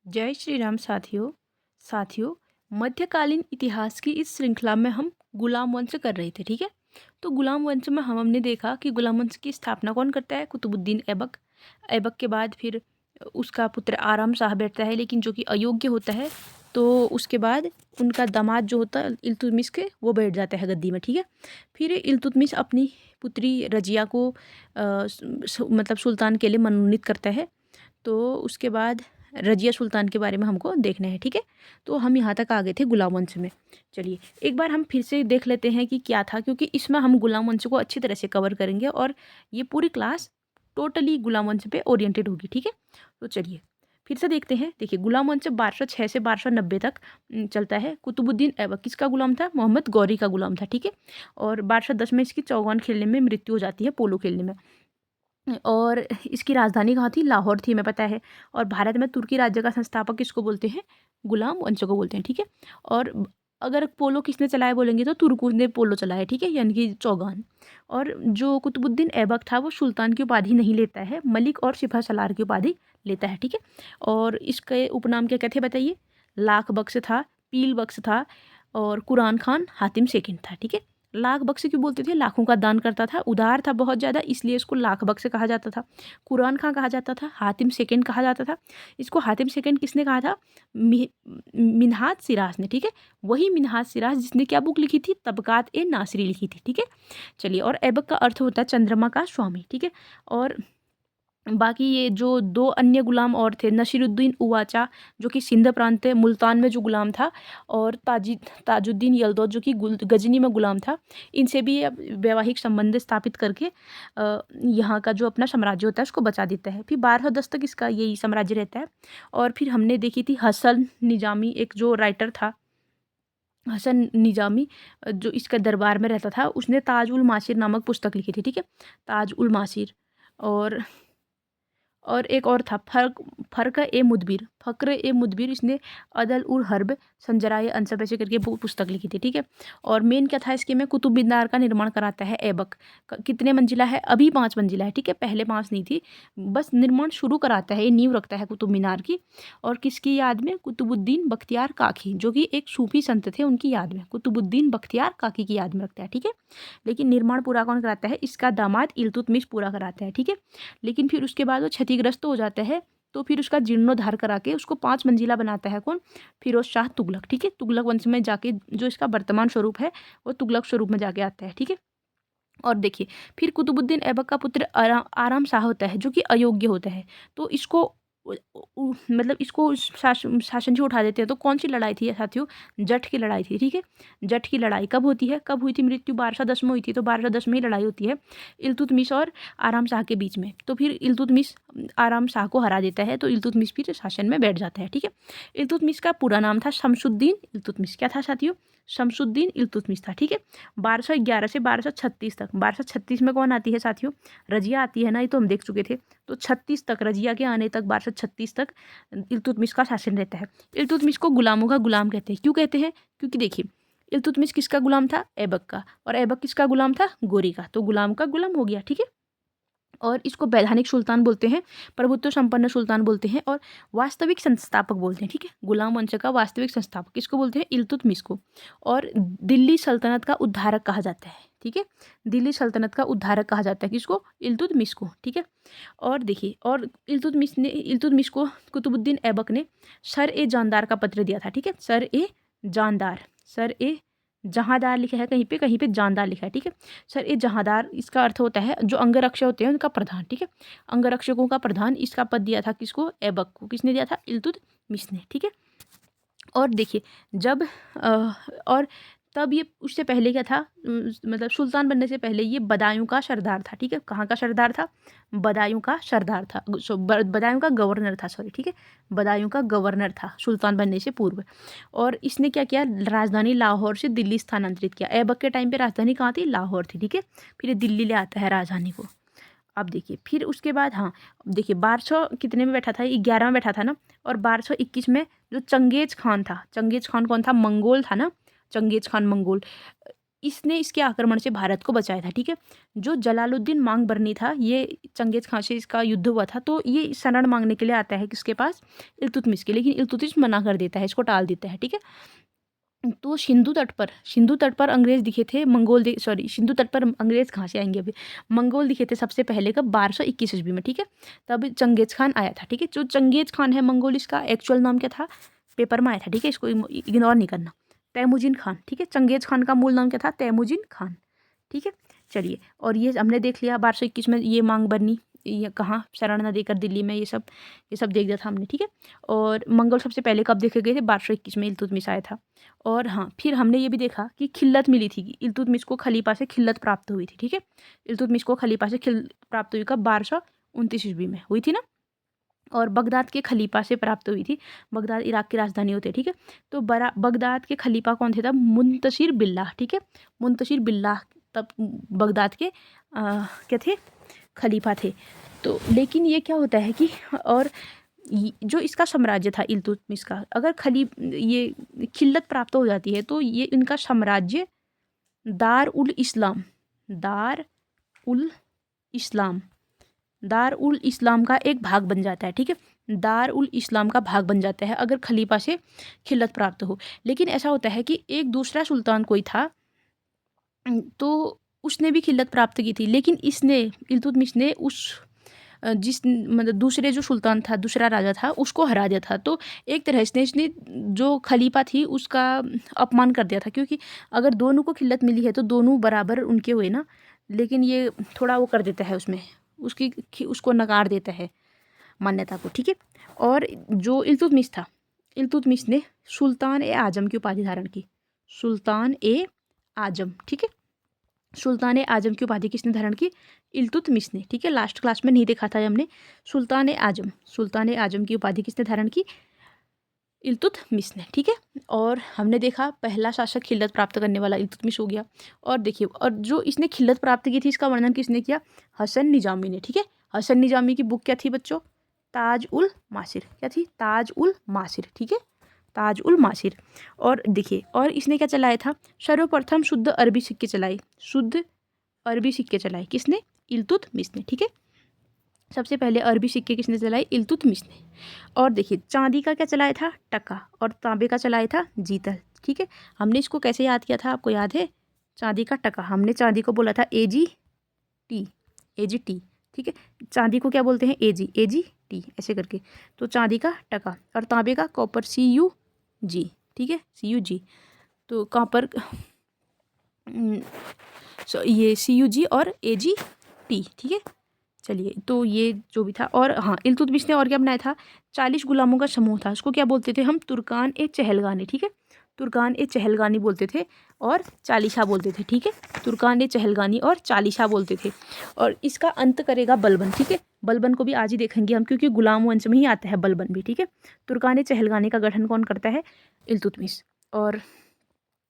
जय श्री राम साथियों। मध्यकालीन इतिहास की इस श्रृंखला में हम गुलाम वंश कर रहे थे। ठीक है, तो गुलाम वंश में हमने देखा कि गुलाम वंश की स्थापना कौन करता है? कुतुबुद्दीन ऐबक। ऐबक के बाद फिर उसका पुत्र आराम शाह बैठता है, लेकिन जो कि अयोग्य होता है। तो उसके बाद उनका दामाद जो होता है इल्तुतमिश के, वो बैठ जाता है गद्दी में। ठीक है, फिर इल्तुतमिश अपनी पुत्री रजिया को मतलब सुल्तान के लिए मनोनीत करता है। तो उसके बाद रजिया सुल्तान के बारे में हमको देखना है। ठीक है, तो हम यहाँ तक आ गए थे गुलाम वंश में। चलिए एक बार हम फिर से देख लेते हैं कि क्या था, क्योंकि इसमें हम गुलाम वंश को अच्छी तरह से कवर करेंगे और ये पूरी क्लास टोटली गुलाम वंश पे ओरिएंटेड होगी। ठीक है, तो चलिए फिर से देखते हैं। देखिए, गुलाम वंश 1206 से 1290 तक चलता है। कुतुबुद्दीन ऐबक किसका गुलाम था? मोहम्मद गौरी का गुलाम था। ठीक है, और 1210 में इसकी चौगान खेलने में मृत्यु हो जाती है, पोलो खेलने में। और इसकी राजधानी कहाँ थी? लाहौर थी, हमें पता है। और भारत में तुर्की राज्य का संस्थापक किसको बोलते हैं? गुलाम वंश को बोलते हैं। ठीक है, और अगर पोलो किसने चलाया बोलेंगे तो तुर्कों ने पोलो चलाया। ठीक है, यानी कि चौगान। और जो कुतुबुद्दीन ऐबक था वो सुल्तान की उपाधि नहीं लेता है, मलिक और सिपह सलार की उपाधि लेता है। ठीक है, और इसके उपनाम क्या क्या थे बताइए? लाख बख्श था, पील बख्श था, और कुरान खान हातिम सेकंड था। ठीक है, लाख बख्श क्यों बोलते थे? लाखों का दान करता था, उदार था बहुत ज़्यादा, इसलिए इसको लाख बख्श कहा जाता था। कुरान खां कहा जाता था, हातिम सेकंड कहा जाता था। इसको हातिम सेकंड किसने कहा था? मिन्हाज सिराज ने। ठीक है, वही मिन्हाज सिराज जिसने क्या बुक लिखी थी? तबकात ए नासरी लिखी थी। ठीक है, चलिए, और ऐबक का अर्थ होता है चंद्रमा का स्वामी। ठीक है, और बाकी ये जो दो अन्य गुलाम और थे, नसीरुद्दीन उवाचा जो कि सिंध प्रांत मुल्तान में जो गुलाम था, और ताजुद्दीन यलदौद जो कि गजनी में गुलाम था, इनसे भी ये वैवाहिक संबंध स्थापित करके यहाँ का जो अपना साम्राज्य होता है उसको बचा देता है। फिर 1210 तक इसका यही साम्राज्य रहता है। और फिर हमने देखी थी हसन निजामी, एक जो राइटर था, हसन निजामी, जो इसका दरबार में रहता था, उसने ताज उल मासिर नामक पुस्तक लिखी थी। ठीक है, ताज उल मासिर। और एक और था फ़क्र ए मुदबिर, इसने अदल उल हर्ब संजराए अनसब ऐसे करके पुस्तक लिखी थी। ठीक है, और मेन क्या था इसके में? कुतुब मीनार का निर्माण कराता है ऐबक। कितने मंजिला है? अभी 5 मंजिला है। ठीक है, पहले 5 नहीं थी, बस निर्माण शुरू कराता है, ये नींव रखता है कुतुब मीनार की। और किसकी याद में? कुतुबुद्दीन बख्तियार काकी, जो कि एक सूफी संत थे, उनकी याद में। कुतुबुद्दीन बख्तियार काकी की याद में रखता है। ठीक है, लेकिन निर्माण पूरा कौन कराता है? इसका दामाद इल्तुतमिश पूरा कराता है। ठीक है, लेकिन फिर उसके बाद वो क्षतिग्रस्त हो जाता है, तो फिर उसका जीर्णोद्धार करा के उसको 5 मंजिला बनाता है। कौन? फिरोज शाह तुगलक। ठीक है, तुगलक वंश में जाके जो इसका वर्तमान स्वरूप है वो तुगलक स्वरूप में जाके आता है। ठीक है, और देखिए, फिर कुतुबुद्दीन ऐबक का पुत्र आराम शाह होता है, जो कि अयोग्य होता है। तो इसको मतलब इसको शासन से उठा देते हैं। तो कौन सी लड़ाई थी साथियों? जट की लड़ाई थी। ठीक है, जट की लड़ाई कब होती है? कब हुई थी मृत्यु? 1210 में हुई थी, तो 1210 में ही लड़ाई होती है इल्तुतमिश और आराम शाह के बीच में। तो फिर इल्तुतमिश आराम शाह को हरा देता है, तो इल्तुतमिश फिर शासन में बैठ जाता है। ठीक है, इल्तुतमिश का पूरा नाम था शमसुद्दीन इल्तुतमिश। क्या था साथियों? शमसुद्दीन इल्तुतमिश था। ठीक है, 1211 से 1236 तक। 1236 में कौन आती है साथियों? रजिया आती है ना, ये तो हम देख चुके थे। तो 36 तक, रजिया के आने तक, 1236 तक इल्तुतमिश का शासन रहता है। इल्तुतमिश को गुलामों का गुलाम कहते हैं। क्यों कहते हैं? क्योंकि देखिए, इल्तुतमिश किसका गुलाम था? ऐबक का। और ऐबक किसका गुलाम था? गोरी का। तो गुलाम का गुलाम हो गया। ठीक है, और इसको वैधानिक सुल्तान बोलते हैं, प्रभुत्व संपन्न सुल्तान बोलते हैं, और वास्तविक संस्थापक बोलते हैं। ठीक है, गुलाम वंश का वास्तविक संस्थापक किसको बोलते हैं? इल्तुतमिश को। और दिल्ली सल्तनत का उद्धारक कहा जाता है। ठीक है, दिल्ली सल्तनत का उद्धारक कहा जाता है किसको? इल्तुतमिश को। ठीक है, और देखिए, और इल्तुतमिश को कुतुबुद्दीन ऐबक ने सर ए जानदार का पत्र दिया था। ठीक है, सर ए जानदार, सर ए जहांदार लिखा है कहीं पे, कहीं पे जानदार लिखा है। ठीक है, सर ए जहांदार, इसका अर्थ होता है जो अंगरक्षक होते हैं उनका प्रधान। ठीक है, अंगरक्षकों का प्रधान, इसका पद दिया था किसको? ऐबक को। किसने दिया था? इल्तुतमिश ने। ठीक है, और देखिए, जब और तब ये उससे पहले क्या था? मतलब सुल्तान बनने से पहले ये बदायूं का सरदार था। ठीक है, कहाँ का सरदार था? बदायूं का सरदार था, बदायूं का गवर्नर था, सॉरी। ठीक है, बदायूं का गवर्नर था सुल्तान बनने से पूर्व। और इसने क्या किया? राजधानी लाहौर से दिल्ली स्थानांतरित किया। ऐबक के टाइम पे राजधानी कहाँ थी? लाहौर थी। ठीक है, फिर ये दिल्ली ले आता है राजधानी को। अब देखिए, फिर उसके बाद, हाँ, देखिए 1200 कितने में बैठा था? 11 में बैठा था ना। और 1221 में जो चंगेज खान था, चंगेज खान कौन था? मंगोल था ना, चंगेज खान मंगोल। इसने इसके आक्रमण से भारत को बचाया था, ठीक है। जो जलालुद्दीन मांगबरनी था, ये चंगेज खान से इसका युद्ध हुआ था, तो ये शरण मांगने के लिए आता है किसके पास, इल्तुतमिश के, लेकिन इल्तुतमिश मना कर देता है, इसको टाल देता है, ठीक है। तो सिंधु तट पर अंग्रेज दिखे थे, सिंधु तट पर अंग्रेज कहाँ से आएंगे अभी, मंगोल दिखे थे सबसे पहले कब, 1221 ईस्वी में, ठीक है। तब चंगेज खान आया था, ठीक है। जो चंगेज खान है मंगोल, इसका एक्चुअल नाम क्या था, पेपर में आया था, ठीक है, इसको इग्नोर नहीं करना। तैमुजिन खान, ठीक है। चंगेज खान का मूल नाम क्या था, तैमुजिन खान, ठीक है। चलिए, और ये हमने देख लिया 1221 में ये मांग बनी, ये कहाँ, शरण न देकर दिल्ली में, ये सब देख दिया था हमने, ठीक है। और मंगोल सबसे पहले कब देखे गए थे, 1221 में इल्तुतमिश आया था। और हाँ, फिर हमने ये भी देखा कि खिल्लत मिली थी, इल्तुतमिश को खलीफा से खिल्लत प्राप्त हुई थी, ठीक है। इल्तुतमिश को खलीफा से प्राप्त हुई कब, 1229 ईस्वी में हुई थी ना। और बगदाद के खलीफा से प्राप्त हुई थी, बगदाद इराक की राजधानी होती है, ठीक है। तो बगदाद के खलीफा कौन थे तब, मुंतशिर बिल्लाह, ठीक है। मुंतशिर बिल्लाह तब बगदाद के क्या थे, खलीफा थे। तो लेकिन ये क्या होता है कि, और जो इसका साम्राज्य था इल्तुतमिश का, अगर ये खिल्लत प्राप्त हो जाती है तो ये इनका साम्राज्य दार उल इस्लाम का एक भाग बन जाता है, ठीक है। दार उल इस्लाम का भाग बन जाता है अगर खलीफा से खिल्लत प्राप्त हो। लेकिन ऐसा होता है कि एक दूसरा सुल्तान कोई था, तो उसने भी खिल्लत प्राप्त की थी, लेकिन इल्तुतमिश ने मतलब दूसरे जो सुल्तान था, दूसरा राजा था, उसको हरा दिया था। तो एक तरह से इसने जो खलीफा थी उसका अपमान कर दिया था, क्योंकि अगर दोनों को खिल्लत मिली है तो दोनों बराबर उनके हुए ना। लेकिन ये थोड़ा वो कर देता है, उसमें उसको नकार देता है मान्यता को, ठीक है। और जो इल्तुतमिश था, इल्तुतमिश ने सुल्तान ए आजम की उपाधि धारण की, सुल्तान ए आजम, ठीक है। सुल्तान ए आजम की उपाधि किसने धारण की, इल्तुतमिश ने, ठीक है। लास्ट क्लास में नहीं देखा था हमने, सुल्तान ए आजम की उपाधि किसने धारण की, इल्तुतमिश ने, ठीक है। और हमने देखा पहला शासक खिल्लत प्राप्त करने वाला इल्तुतमिश हो गया। और देखिए, और जो इसने खिल्लत प्राप्त की थी, इसका वर्णन किसने किया, हसन निजामी ने, ठीक है। हसन निजामी की बुक क्या थी बच्चों, ताज उल मासिर, क्या थी, ताज उल मासिर, ठीक है, ताज उल मासिर। और देखिए, और इसने क्या चलाया था, सर्वप्रथम शुद्ध अरबी सिक्के चलाए, किसने, इल्तुतमिश ने, ठीक है। सबसे पहले अरबी सिक्के किसने चलाए, इल्तुतमिश ने। और देखिए, चांदी का क्या चलाया था, टका, और तांबे का चलाया था जीतल, ठीक है। हमने इसको कैसे याद किया था, आपको याद है, चांदी का टका, हमने चांदी को बोला था AGT, ठीक है। चांदी को क्या बोलते हैं, AGT, ऐसे करके। तो चांदी का टका, और तांबे का कॉपर, CUG, ठीक है, CUG। तो कॉपर ये CUG और AGT, ठीक है। चलिए, तो ये जो भी था, और हाँ, इल्तुतमिश ने और क्या बनाया था, 40 गुलामों का समूह था, उसको क्या बोलते थे हम, तुर्कान ए चहलगानी, ठीक है। तुर्कान ए चहलगानी बोलते थे और चालीसा बोलते थे, ठीक है। तुर्कान ए चहलगानी और चालीसा बोलते थे। और इसका अंत करेगा बलबन, ठीक है। बलबन को भी आज ही देखेंगे हम, क्योंकि गुलाम वंश में ही आता है बलबन भी, ठीक है। तुर्कान ए चहलगानी का गठन कौन करता है, इल्तुतमिश, और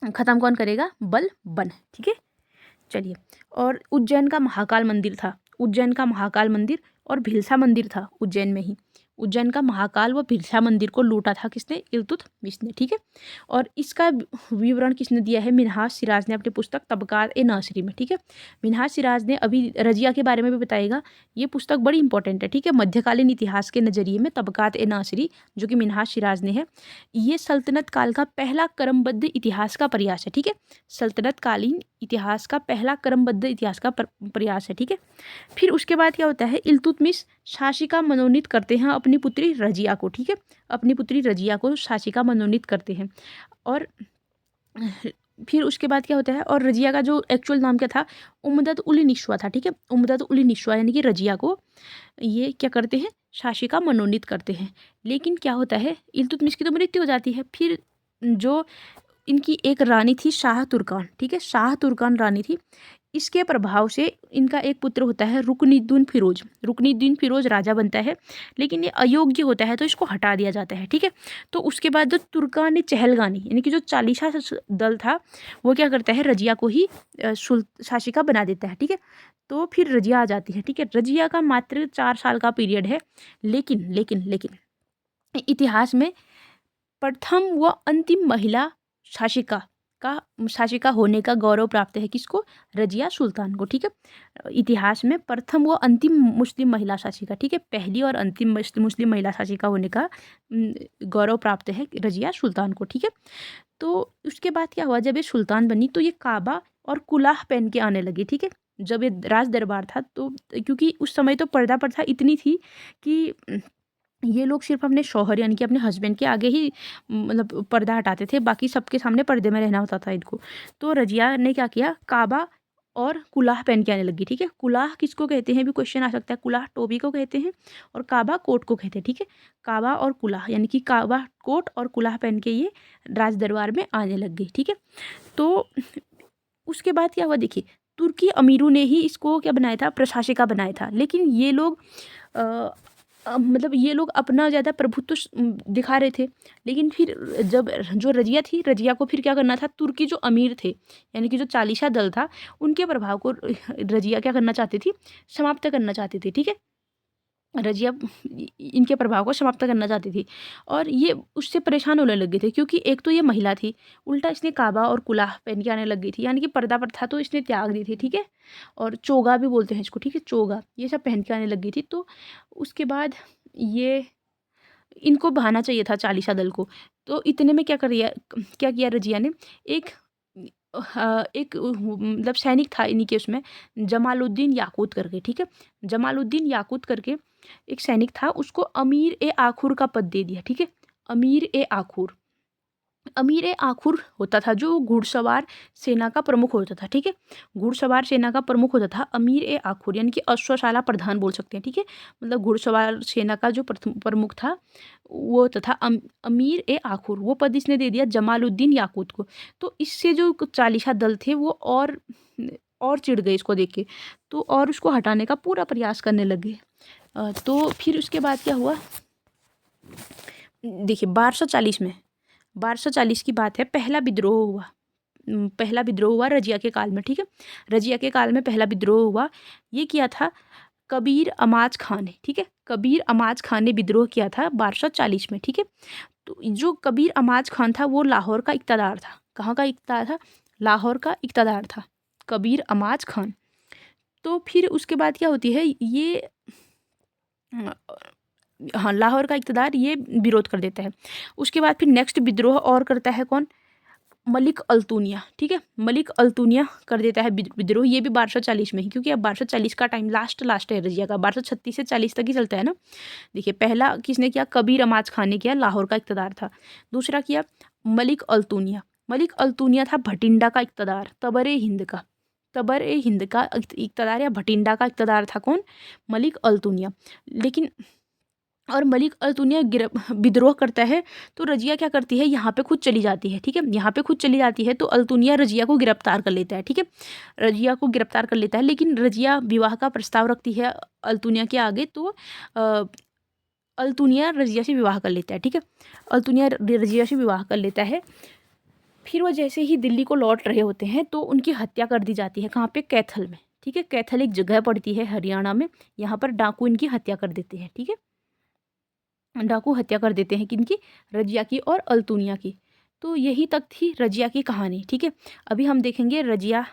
ख़त्म कौन करेगा, बलबन, ठीक है। चलिए, और उज्जैन का महाकाल मंदिर और भिलसा मंदिर था उज्जैन में ही। उज्जैन का महाकाल व भिलसा मंदिर को लूटा था किसने, इल्तुतमिश ने, ठीक है। और इसका विवरण किसने दिया है, मिन्हाज सिराज ने अपनी पुस्तक तबकात ए नासिरी में, ठीक है। मिन्हाज सिराज ने अभी रजिया के बारे में भी बताएगा, ये पुस्तक बड़ी इंपॉर्टेंट है, ठीक है। मध्यकालीन इतिहास के नज़रिए में तबकात ए नासिरी, जो कि मिन्हाज सिराज ने है, ये सल्तनत काल का पहला क्रमबद्ध इतिहास का प्रयास है, ठीक है। सल्तनत कालीन इतिहास का पहला क्रमबद्ध इतिहास का प्रयास है, ठीक है। फिर उसके बाद क्या होता है, इल्तुतमिश शासिका मनोनीत करते हैं अपनी पुत्री रजिया को, ठीक है। अपनी पुत्री रजिया को शासिका मनोनीत करते हैं। और फिर उसके बाद क्या होता है, और रजिया का जो एक्चुअल नाम क्या था, उम्मदत उल निश्वा था, ठीक है। उम्मदत उल निश्वा, यानी कि रजिया को ये क्या करते हैं, शासिका मनोनीत करते हैं। लेकिन क्या होता है, इल्तुतमिश की तो मृत्यु हो जाती है। फिर जो इनकी एक रानी थी शाह तुर्कान, ठीक है, शाह तुर्कान रानी थी, इसके प्रभाव से इनका एक पुत्र होता है रुकनुद्दीन फिरोज राजा बनता है, लेकिन ये अयोग्य होता है तो इसको हटा दिया जाता है, ठीक है। तो उसके बाद जो तुर्कान चहलगानी, यानी कि जो चालीसा दल था, वो क्या करता है, रजिया को ही शासिका बना देता है, ठीक है। तो फिर रजिया आ जाती है, ठीक है। रजिया का मात्र 4 साल का पीरियड है, लेकिन इतिहास में प्रथम व अंतिम महिला शासिका शासिका होने का गौरव प्राप्त है किसको? रजिया सुल्तान को। ठीक है, इतिहास में प्रथम व अंतिम मुस्लिम महिला शासिका, ठीक है, पहली और अंतिम मुस्लिम महिला शासिका होने का गौरव प्राप्त है रजिया सुल्तान को। ठीक है, तो उसके बाद क्या हुआ, जब ये सुल्तान बनी तो ये काबा और कुलाह पहन के आने लगी। ठीक है, जब ये राज दरबार था तो क्योंकि उस समय तो पर्दा प्रथा इतनी थी कि ये लोग सिर्फ अपने शौहर यानी कि अपने हस्बैंड के आगे ही मतलब पर्दा हटाते थे, बाकी सबके सामने पर्दे में रहना होता था इनको। तो रजिया ने क्या किया, काबा और कुलाह पहन के आने लगी। ठीक है, कुलाह किसको कहते हैं भी क्वेश्चन आ सकता है। कुलाह टोपी को कहते हैं और काबा कोट को कहते हैं। ठीक है, काबा और कुलाह यानी कि काबा कोट और कुलाह पहन के ये राज दरबार में आने लग गई। ठीक है, तो उसके बाद क्या हुआ देखिए, तुर्की अमीरों ने ही इसको क्या बनाया था, प्रशासिका बनाया था। लेकिन ये लोग मतलब ये लोग अपना ज़्यादा प्रभुत्व दिखा रहे थे। लेकिन फिर जब जो रजिया थी, रजिया को फिर क्या करना था, तुर्की जो अमीर थे यानी कि जो चालीसा दल था, उनके प्रभाव को रजिया क्या करना चाहती थी, समाप्त करना चाहती थी। ठीक है, रजिया इनके प्रभाव को समाप्त करना चाहती थी और ये उससे परेशान होने लग गए थे, क्योंकि एक तो ये महिला थी, उल्टा इसने काबा और कुलाह पहन के आने लग गई थी, यानी कि पर्दा प्रथा तो इसने त्याग दी थी। ठीक है, और चोगा भी बोलते हैं इसको। ठीक है, चोगा ये सब पहन के आने लग गई थी। तो उसके बाद ये इनको बहाना चाहिए था चालीसा दल को। तो इतने में क्या किया रजिया ने, एक मतलब सैनिक था इन्हीं के उसमें, जमालुद्दीन याकूत करके। ठीक है, जमालुद्दीन याकूत करके एक सैनिक था, उसको अमीर ए आखुर का पद दे दिया। ठीक है, अमीर ए आखुर, अमीर ए आखुर होता था जो घुड़सवार सेना का प्रमुख होता था। ठीक है, घुड़सवार सेना का प्रमुख होता था अमीर ए आखुर, यानी कि अश्वशाला प्रधान बोल सकते हैं। ठीक है, मतलब घुड़सवार सेना का जो प्रमुख था वो तथा अमीर ए आखुर, वो पद इसने दे दिया जमालुद्दीन याकूत को। तो इससे जो चालीसा दल थे वो और चिढ़ गए इसको देख के, तो और उसको हटाने का पूरा प्रयास करने लगे। तो फिर उसके बाद क्या हुआ देखिए, 1240 की बात है, पहला विद्रोह हुआ। पहला विद्रोह हुआ रजिया के काल में। ठीक है, रजिया के काल में पहला विद्रोह हुआ। ये किया था कबीर अमाज खान ने। ठीक है, कबीर अमाज खान ने विद्रोह किया था 1240 में। ठीक है, तो जो कबीर अमाज खान था वो लाहौर का इक़्तिदार था। कहाँ का इक़्तिदार था? लाहौर का इक़्तिदार था कबीर अमाज खान। तो फिर उसके बाद क्या होती है, ये हाँ लाहौर का इक़्तिदार ये विरोध कर देता है। उसके बाद फिर नेक्स्ट विद्रोह और करता है कौन? मलिक अल्तुनिया। ठीक है, मलिक अल्तुनिया कर देता है विद्रोह, ये भी 1240 में ही, क्योंकि अब 1240 का टाइम लास्ट है रजिया का, 1236 से 40 तक ही चलता है ना। देखिए, पहला किसने किया? कबीर अमाज खान ने किया, लाहौर का इक़्तिदार था। दूसरा किया मलिक अल्तुनिया। मलिक अल्तुनिया था भटिंडा का इक़्तिदार, तबर ए हिंद का इक़्तिदार या भटिंडा का इक़्तिदार था कौन? मलिक अल्तुनिया। लेकिन और मलिक अल्तुनिया विद्रोह करता है तो रजिया क्या करती है, यहाँ पे खुद चली जाती है। ठीक है, यहाँ पे खुद चली जाती है तो अल्तुनिया रजिया को गिरफ्तार कर लेता है। ठीक है, रजिया को गिरफ्तार कर लेता है, लेकिन रजिया विवाह का प्रस्ताव रखती है अल्तुनिया के आगे, तो अल्तुनिया रजिया से विवाह कर लेता है। ठीक है, अल्तुनिया रजिया से विवाह कर लेता है। फिर वो जैसे ही दिल्ली को लौट रहे होते हैं तो उनकी हत्या कर दी जाती है। कहाँ पे? कैथल में। ठीक है, कैथल एक जगह पड़ती है हरियाणा में, यहाँ पर डाकू इनकी हत्या कर देते हैं। ठीक है, डाकू हत्या कर देते हैं किनकी? रजिया की और अल्तुनिया की। तो यही तक थी रजिया की कहानी। ठीक है, अभी हम देखेंगे रजिया।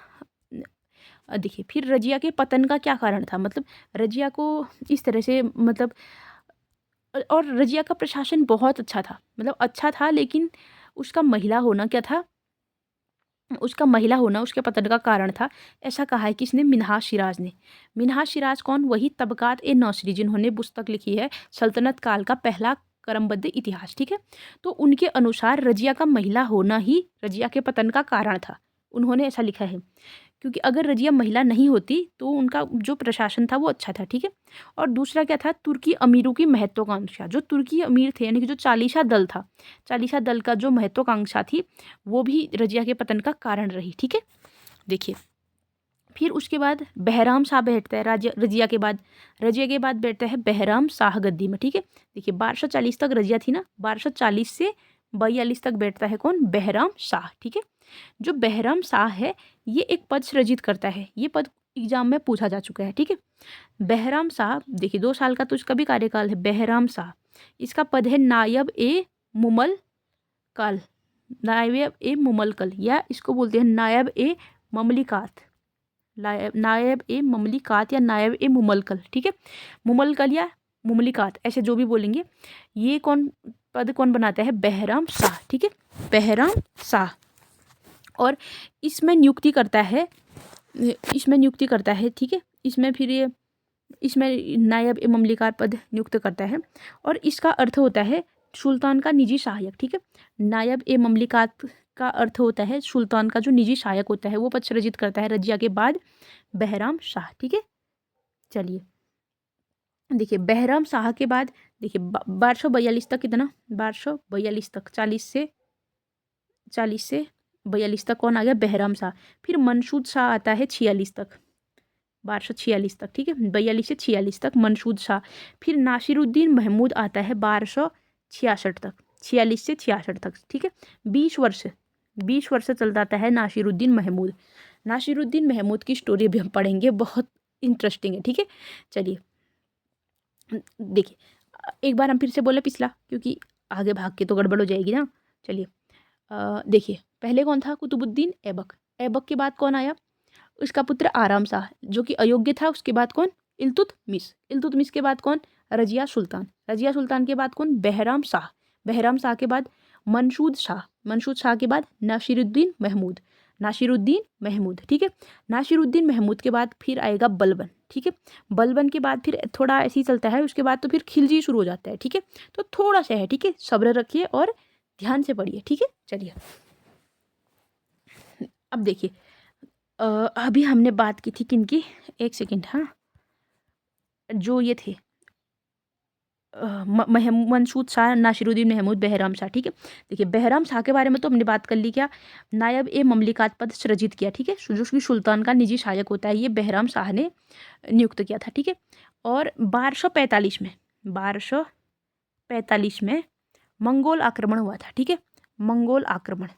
देखिए, फिर रजिया के पतन का क्या कारण था, मतलब रजिया को इस तरह से मतलब और रजिया का प्रशासन बहुत अच्छा था, मतलब अच्छा था, लेकिन उसका महिला होना क्या था, उसका महिला होना उसके पतन का कारण था। ऐसा कहा है किसने? मिन्हाज सिराज ने। मिन्हाज सिराज कौन? वही तबकात ए नौसरी जिन्होंने पुस्तक लिखी है सल्तनत काल का पहला क्रमबद्ध इतिहास। ठीक है, तो उनके अनुसार रजिया का महिला होना ही रजिया के पतन का कारण था। उन्होंने ऐसा लिखा है, क्योंकि अगर रजिया महिला नहीं होती तो उनका जो प्रशासन था वो अच्छा था। ठीक है, और दूसरा क्या था? तुर्की अमीरों की महत्वाकांक्षा। जो तुर्की अमीर थे यानी कि जो चालीसा दल था, चालीसा दल का जो महत्वाकांक्षा थी वो भी रजिया के पतन का कारण रही। ठीक है, देखिए फिर उसके बाद बहराम शाह बैठता है रजिया के बाद। रजिया के बाद बैठता है बहराम शाह गद्दी में। ठीक है, देखिए 1240 तक रजिया थी ना, 1240 से 42 तक बैठता है कौन? बहराम शाह। ठीक है, जो बहराम शाह है ये एक पद सृजित करता है, ये पद एग्जाम में पूछा जा चुका है। ठीक है, बहराम शाह देखिए 2 साल का तो इसका भी कार्यकाल है। बहराम शाह, इसका पद है नायब ए मुमल काल, नायब ए मुमलकल, या इसको बोलते हैं नायब ए ममलिकात, नायब ए ममलिकात या नायब ए मुमलकल, ठीक है। मुमलकल या मुमलिकात ऐसे जो भी बोलेंगे। ये पद कौन बनाता है? बहराम शाह, ठीक है, बहराम शाह। और इसमें नियुक्ति करता है, ठीक है। इसमें फिर ये इसमें नायब ए ममलिकात पद नियुक्त करता है और इसका अर्थ होता है सुल्तान का निजी सहायक, ठीक है। नायब ए ममलिकात का अर्थ होता है सुल्तान का जो निजी सहायक होता है, वो पद सृजित करता है रजिया के बाद बहराम शाह, ठीक है। चलिए देखिए, बहराम शाह के बाद देखिए 1242 तक कितना, 1242 तक, 40 से 42 तक कौन आ गया? बहराम शाह। फिर मनसूद शाह आता है 46 तक, 1246 तक, ठीक है, 42 से 46 तक मनसूद शाह। फिर नासिरुद्दीन महमूद आता है 1266 तक, 46 से 66 तक, ठीक है। 20 वर्ष चल जाता है नासिरुद्दीन महमूद। नासिरुद्दीन महमूद की स्टोरी भी हम पढ़ेंगे, बहुत इंटरेस्टिंग है, ठीक है। चलिए देखिए, एक बार हम फिर से बोले पिछला, क्योंकि आगे भाग के तो गड़बड़ हो जाएगी ना। चलिए देखिए, पहले कौन था? कुतुबुद्दीन ऐबक। ऐबक के बाद कौन आया? उसका पुत्र आराम शाह, जो कि अयोग्य था। उसके बाद कौन? इल्तुतमिश। इल्तुतमिश के बाद कौन? रजिया सुल्तान। रजिया सुल्तान के बाद कौन? बहराम शाह। बहराम शाह के बाद मंसूद शाह। मंसूद शाह के बाद नासिरुद्दीन महमूद। नासिरुद्दीन महमूद, ठीक है। नासिरुद्दीन महमूद के बाद फिर आएगा बलबन, ठीक है। बलबन के बाद फिर थोड़ा ऐसे ही चलता है, उसके बाद तो फिर खिलजी शुरू हो जाता है, ठीक है। तो थोड़ा सा है, ठीक है, सब्र रखिए और ध्यान से पढ़िए, ठीक है। चलिए अब देखिए, अभी हमने बात की थी किनकी, एक सेकेंड, हाँ, जो ये थे मंसूद शाह, नासिरुद्दीन महमूद, बहराम शाह, ठीक है। देखिए, बहराम शाह के बारे में तो हमने बात कर ली, क्या? नायब ए ममलिकात पद सृजित किया, ठीक है, जो कि सुल्तान का निजी सहायक होता है, ये बहराम शाह ने नियुक्त किया था, ठीक है। और 1245 में मंगोल आक्रमण हुआ था, ठीक है। मंगोल आक्रमण,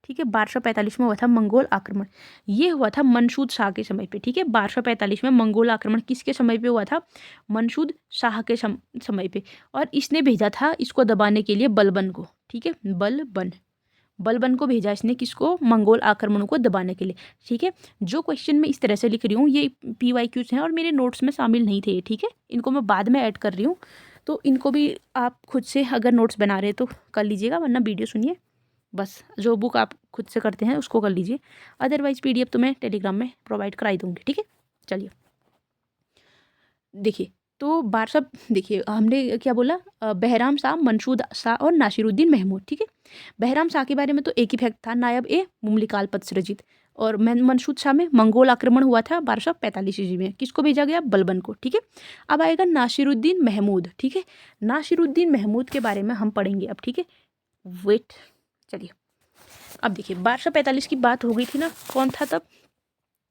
ठीक है, 1245 में हुआ था मंगोल आक्रमण। ये हुआ था मंसूद शाह के समय पे, ठीक है। 1245 में मंगोल आक्रमण किसके समय पे हुआ था? मंसूद शाह के समय पे। और इसने भेजा था इसको दबाने के लिए बलबन को, ठीक है, बलबन को भेजा इसने, किसको? मंगोल आक्रमण को दबाने के लिए, ठीक है। जो क्वेश्चन मैं इस तरह से लिख रही हूँ, ये PYQs हैं और मेरे नोट्स में शामिल नहीं थे, ठीक है। इनको मैं बाद में ऐड कर रही हूँ, तो इनको भी आप खुद से अगर नोट्स बना रहे तो कर लीजिएगा, वरना वीडियो सुनिए, बस जो बुक आप खुद से करते हैं उसको कर लीजिए। अदरवाइज PDF तो मैं टेलीग्राम में प्रोवाइड कराई दूँगी, ठीक है। चलिए देखिए, तो बारह, देखिए हमने क्या बोला? बहराम शाह, मंसूद शाह और नासिरुद्दीन महमूद, ठीक है। बहराम शाह के बारे में तो एक ही फैक्ट था, नायब ए मुमलिकाल पद सृजित। और मंसूद शाह में मंगोल आक्रमण हुआ था 1245 ईस्वी में, किसको भेजा गया? बलबन को, ठीक है। अब आएगा नासिरुद्दीन महमूद, ठीक है। नासिरुद्दीन महमूद के बारे में हम पढ़ेंगे अब, ठीक है। वेट, चलिए अब देखिए, 1245 की बात हो गई थी ना, कौन था तब?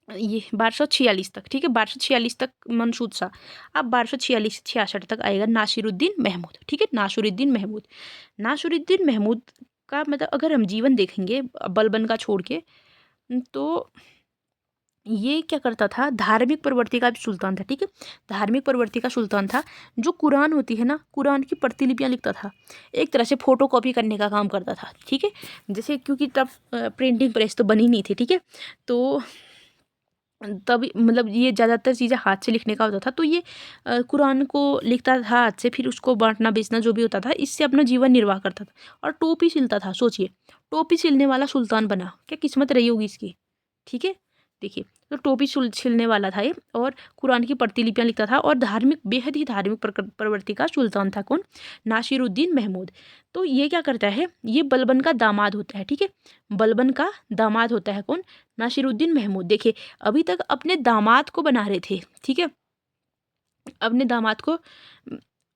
ये 1246 तक, ठीक है, 1246 तक मंसूद शाह। अब 1246 से 66 तक आएगा नासिरुद्दीन महमूद, ठीक है। नासिरुद्दीन महमूद का मतलब अगर हम जीवन देखेंगे बलबन का छोड़ के, तो ये क्या करता था? धार्मिक प्रवृत्ति का सुल्तान था, ठीक है। धार्मिक प्रवृत्ति का सुल्तान था, जो कुरान होती है ना, कुरान की प्रतिलिपियाँ लिखता था, एक तरह से फोटो कॉपी करने का काम करता था, ठीक है। जैसे क्योंकि तब प्रिंटिंग प्रेस तो बनी नहीं थी, ठीक है, तो तब मतलब ये ज़्यादातर चीज़ें हाथ से लिखने का होता था, तो ये कुरान को लिखता था हाथ से, फिर उसको बांटना बेचना जो भी होता था, इससे अपना जीवन निर्वाह करता था। और टोपी सिलता था, सोचिए, टोपी सिलने वाला सुल्तान बना, क्या किस्मत रही होगी इसकी, ठीक है। देखिए, तो टोपी सिलने वाला था ये, और कुरान की प्रतिलिपियाँ लिखता था, और धार्मिक, बेहद ही धार्मिक प्रवृत्ति का सुल्तान था। कौन? नासिरुद्दीन महमूद। तो ये क्या करता है? ये बलबन का दामाद होता है, ठीक है। बलबन का दामाद होता है कौन? नासिरुद्दीन महमूद। देखिए, अभी तक अपने दामाद को बना रहे थे, ठीक है, अपने दामाद को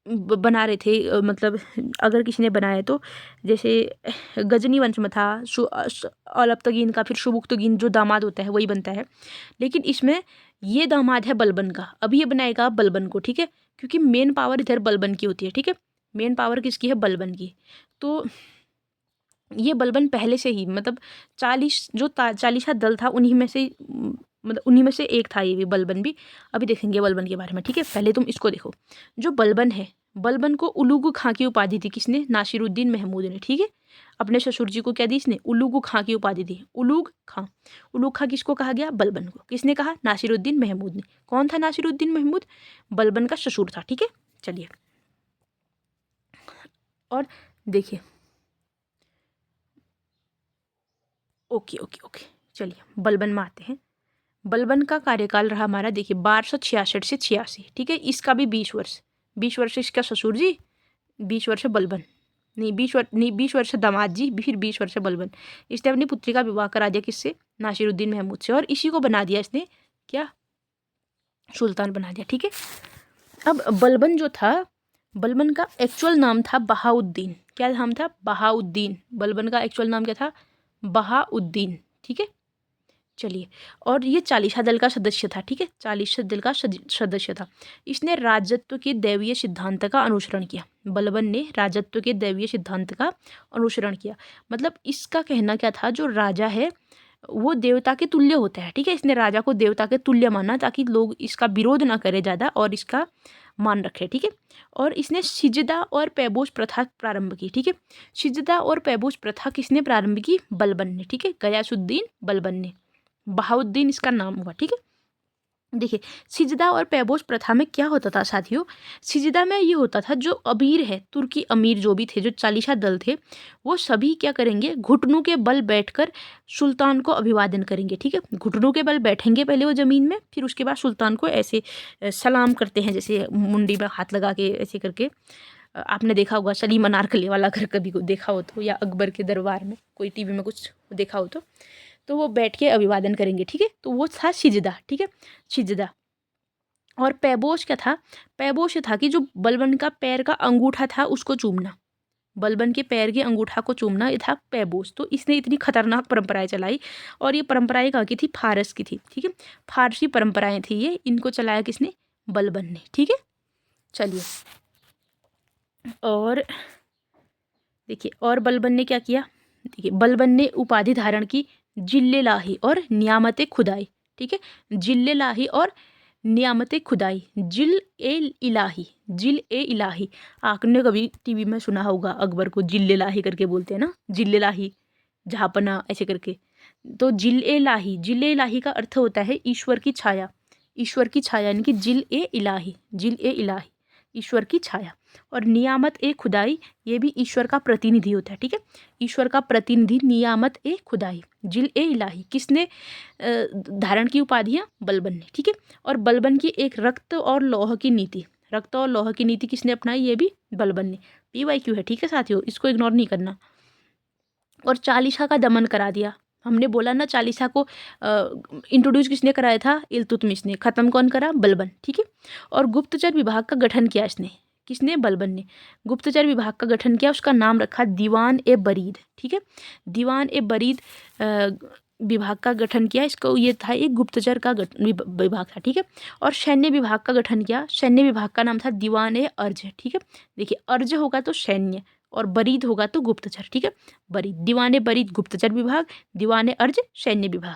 बना रहे थे, मतलब अगर किसी ने बनाया तो, जैसे गजनी वंश में था अलबतगीन का, फिर शुबुक्तगीन जो दामाद होता है वही बनता है, लेकिन इसमें ये दामाद है बलबन का। अभी ये बनाएगा बलबन को, ठीक है, क्योंकि मेन पावर इधर बलबन की होती है, ठीक है। मेन पावर किसकी है? बलबन की। तो ये बलबन पहले से ही, मतलब 40 का दल था, उन्हीं में से, मतलब उन्हीं में से एक था ये भी, बलबन भी। अभी देखेंगे बलबन के बारे में, ठीक है। पहले तुम इसको देखो, जो बलबन है बलबन को उलूग खां की उपाधि दी किसने? नासिरुद्दीन महमूद ने। ठीक है, अपने ससुर जी को क्या दी इसने? उलूग खां की उपाधि दी। उलूग खां, उलूग खां किसको कहा गया? बलबन को। किसने कहा? नासिरुद्दीन महमूद ने। कौन था नासिरुद्दीन महमूद? बलबन का ससुर था। ठीक है, चलिए और देखिए, ओके ओके ओके, चलिए बलबन में आते हैं। बलबन का कार्यकाल रहा हमारा, देखिए 1266 से 86। ठीक है, इसका भी 20 वर्ष, 20 वर्ष इसका ससुर जी, 20 वर्ष बलबन, नहीं 20 वर्ष, नहीं 20 वर्ष दामाद जी, फिर 20 वर्ष बलबन। इसने अपनी पुत्री का विवाह करा दिया किससे? नासिरुद्दीन महमूद से, और इसी को बना दिया इसने क्या? सुल्तान बना दिया। ठीक है, अब बलबन जो था, बलबन का एक्चुअल नाम था बहाउद्दीन। क्या नाम था? बहाउद्दीन। बलबन का एक्चुअल नाम क्या था? बहाउद्दीन। ठीक है, चलिए, और ये चालीसा दल का सदस्य था। ठीक है, चालीसा दल का सदस्य था। इसने राजत्व के दैवीय सिद्धांत का अनुसरण किया। बलबन ने राजत्व के दैवीय सिद्धांत का अनुसरण किया, मतलब इसका कहना क्या था, जो राजा है वो देवता के तुल्य होता है। ठीक है, इसने राजा को देवता के तुल्य माना ताकि लोग इसका विरोध ना करें ज़्यादा और इसका मान रखे। ठीक है, और इसने सिजदा और पैबोस प्रथा प्रारंभ की। ठीक है, सिजदा और पैबोस प्रथा किसने प्रारंभ की? बलबन ने। ठीक है, गयासुद्दीन बलबन ने। बहाउद्दीन इसका नाम हुआ। ठीक है, देखिए सिजदा और पैबोस प्रथा में क्या होता था साथियों? सिजदा में ये होता था, जो अमीर है, तुर्की अमीर जो भी थे, जो चालीसा दल थे, वो सभी क्या करेंगे? घुटनों के बल बैठकर सुल्तान को अभिवादन करेंगे। ठीक है, घुटनों के बल बैठेंगे पहले वो ज़मीन में, फिर उसके बाद सुल्तान को ऐसे सलाम करते हैं, जैसे मुंडी में हाथ लगा के ऐसे करके। आपने देखा होगा सलीम अनारकली वाला, अगर कभी को देखा हो तो, या अकबर के दरबार में कोई टीवी में कुछ देखा हो तो वो बैठ के अभिवादन करेंगे। ठीक है, तो वो था सिजदा। ठीक है, सिजदा। और पैबोस क्या था? पैबोस था कि जो बलबन का पैर का अंगूठा था उसको चूमना, बलबन के पैर के अंगूठा को चूमना, ये था पैबोस। तो इसने इतनी खतरनाक परंपराएं चलाई, और ये परंपराएं कहाँ की थी? फारस की थी। ठीक है, फारसी परंपराएं थी ये, इनको चलाया किसने? बलबन ने। ठीक है, चलिए, और देखिए, और बलबन ने क्या किया? देखिए, बलबन ने उपाधि धारण की जिल्ले लाही और नियामत खुदाई। ठीक है, जिल्ले लाही और नियामत खुदाई, जिल ए इलाही, जिल ए इलाही। आपने कभी टीवी में सुना होगा अकबर को जिल्ले लाही करके बोलते हैं ना, जिल्ले लाही, जहाँपना ऐसे करके। तो जिल ए लाही, जिल ए इलाही का अर्थ होता है ईश्वर की छाया, ईश्वर की छाया, यानी कि जिल ए इलाही, जिल ए इलाही, ईश्वर की छाया। और नियामत ए खुदाई, ये भी ईश्वर का प्रतिनिधि होता है। ठीक है, ईश्वर का प्रतिनिधि, नियामत ए खुदाई, जिल ए इलाही, किसने धारण की उपाधियाँ? बलबन ने। ठीक है, और बलबन की एक रक्त और लौह की नीति, रक्त और लौह की नीति किसने अपनाई? ये भी बलबन ने। PYQ है। ठीक है साथियों, इसको इग्नोर नहीं करना। और चालीसा का दमन करा दिया। हमने बोला ना, चालीसा को इंट्रोड्यूस किसने कराया था? इल्तुतमिश ने। ख़त्म कौन करा? बलबन। ठीक है, और गुप्तचर विभाग का गठन किया इसने, किसने? बलबन ने। गुप्तचर विभाग का गठन किया, उसका नाम रखा दीवान ए बरीद। ठीक है, दीवान ए बरीद विभाग का गठन किया, इसको ये था एक गुप्तचर का विभाग था। ठीक है, और सैन्य विभाग का गठन किया, सैन्य विभाग का नाम था दीवान ए अर्ज। ठीक है, देखिए अर्ज होगा तो सैन्य, और बरीद होगा तो गुप्तचर। ठीक है, बरीद, दीवाने बरीद गुप्तचर विभाग, दीवाने अर्ज सैन्य विभाग।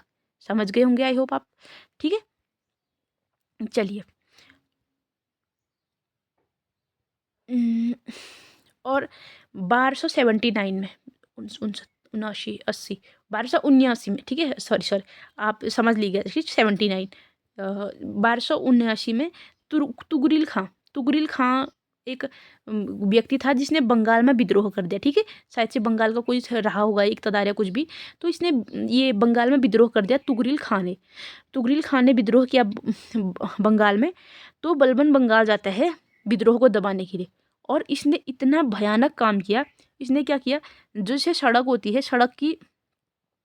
समझ गए होंगे आई होप आप। ठीक है, चलिए, और 1279 में, 79 80 1279 में, ठीक है, सॉरी आप समझ लीजिए 79, 1279 में तुगरिल खां, तुगरिल खां एक व्यक्ति था जिसने बंगाल में विद्रोह कर दिया। ठीक है, शायद से बंगाल का कोई रहा होगा इक़्तिदार या कुछ भी, तो इसने ये बंगाल में विद्रोह कर दिया। तुगरिल खां ने, तुगरिल खां ने विद्रोह किया बंगाल में। तो बलबन बंगाल जाता है विद्रोह को दबाने के लिए, और इसने इतना भयानक काम किया। इसने क्या किया? जैसे सड़क होती है, सड़क की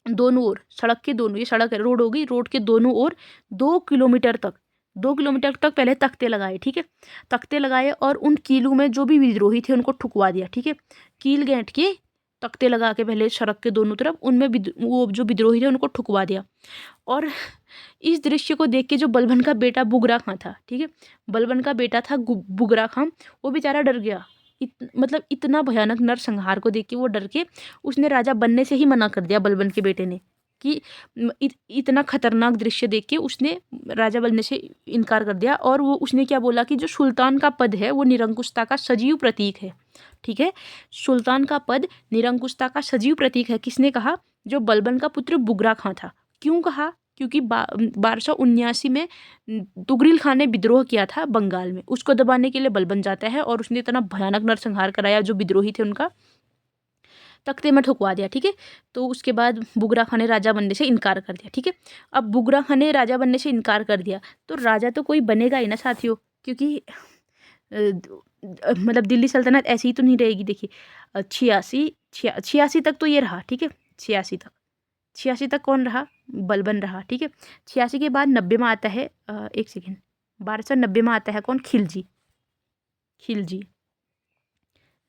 दोनों ओर, सड़क के दोनों, ये सड़क है, रोड हो गई, रोड के दोनों ओर 2 किलोमीटर तक, 2 किलोमीटर तक पहले तख्ते लगाए। ठीक है, तख्ते लगाए, और उन कीलों में जो भी विद्रोही थे उनको ठुकवा दिया। ठीक है, कील गांठ के तख्ते लगा के पहले सड़क के दोनों तरफ, उनमें वो जो विद्रोही थे उनको ठुकवा दिया। और इस दृश्य को देख के जो बलबन का बेटा बुगरा खां था, ठीक है, बलबन का बेटा था बुगरा खां, वो बेचारा डर गया। मतलब इतना भयानक नरसंहार को देख के वो डर के उसने राजा बनने से ही मना कर दिया बलबन के बेटे ने। कि इतना खतरनाक दृश्य देख के उसने राजा बनने से इनकार कर दिया। और वो उसने क्या बोला कि जो सुल्तान का पद है वो निरंकुशता का सजीव प्रतीक है। ठीक है, सुल्तान का पद निरंकुशता का सजीव प्रतीक है। किसने कहा? जो बलबन का पुत्र बुगरा खां था। क्यों कहा? क्योंकि 1279 में तुगरिल खान ने विद्रोह किया था बंगाल में, उसको दबाने के लिए बलबन जाता है और उसने इतना भयानक नरसंहार कराया, जो विद्रोही थे उनका तख्ते में ठुकवा दिया। ठीक है, तो उसके बाद बुगरा खान ने राजा बनने से इनकार कर दिया। ठीक है, अब बुगरा खान ने राजा बनने से इनकार कर दिया तो राजा तो कोई बनेगा ही ना साथियों, क्योंकि मतलब दिल्ली सल्तनत ऐसी ही तो नहीं रहेगी। देखिए 86 तक तो ये रहा। ठीक है, 86 तक कौन रहा? बलबन रहा। ठीक है, 86 के बाद 90 में आता है 1290 में आता है कौन? खिलजी।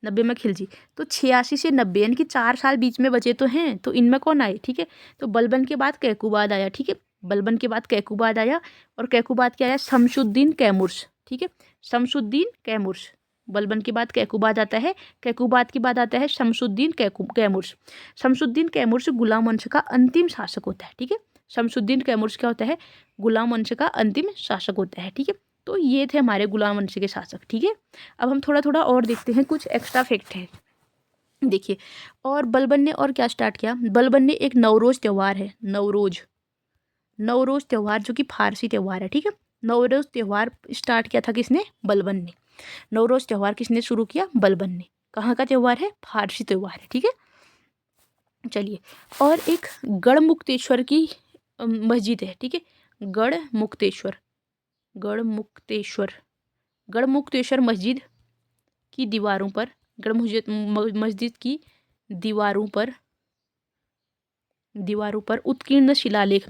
90 में खिलजी। तो 86 से 90 यानी कि 4 साल बीच में बचे तो हैं, तो इनमें कौन आए? ठीक है, तो बलबन के बाद कैकुबाद आया। ठीक है, बलबन के बाद कैकुबाद आया और कैकुबाद क्या आया? शमशुद्दीन कैमुर्स। ठीक है, शमशुद्दीन कैमुर्स। बलबन के बाद कैकुबाद आता है, कैकुबाद के बाद आता है शमशुद्दीन कैमुर्स। शमशुद्दीन कैमुर्स गुलाम वंश का अंतिम शासक होता है। ठीक है, शमशुद्दीन कैमुर्स क्या होता है? गुलाम वंश का अंतिम शासक होता है। ठीक है, तो ये थे हमारे गुलाम वंश के शासक। ठीक है, अब हम थोड़ा थोड़ा और देखते हैं, कुछ एक्स्ट्रा फैक्ट है। देखिए, और बलबन ने और क्या स्टार्ट किया? बलबन ने एक नवरोज त्यौहार है, नवरोज त्यौहार, जो कि फारसी त्यौहार है। ठीक है, नवरोज त्यौहार स्टार्ट किया था किसने? बलबन ने। नवरोज त्यौहार किसने शुरू किया? बलबन ने। कहाँ का त्यौहार है? फारसी त्यौहार है। ठीक है, चलिए, और एक गढ़मुक्तेश्वर की मस्जिद है। ठीक है, गढ़मुक्तेश्वर मस्जिद की दीवारों पर, मस्जिद की दीवारों पर उत्कीर्ण शिलालेख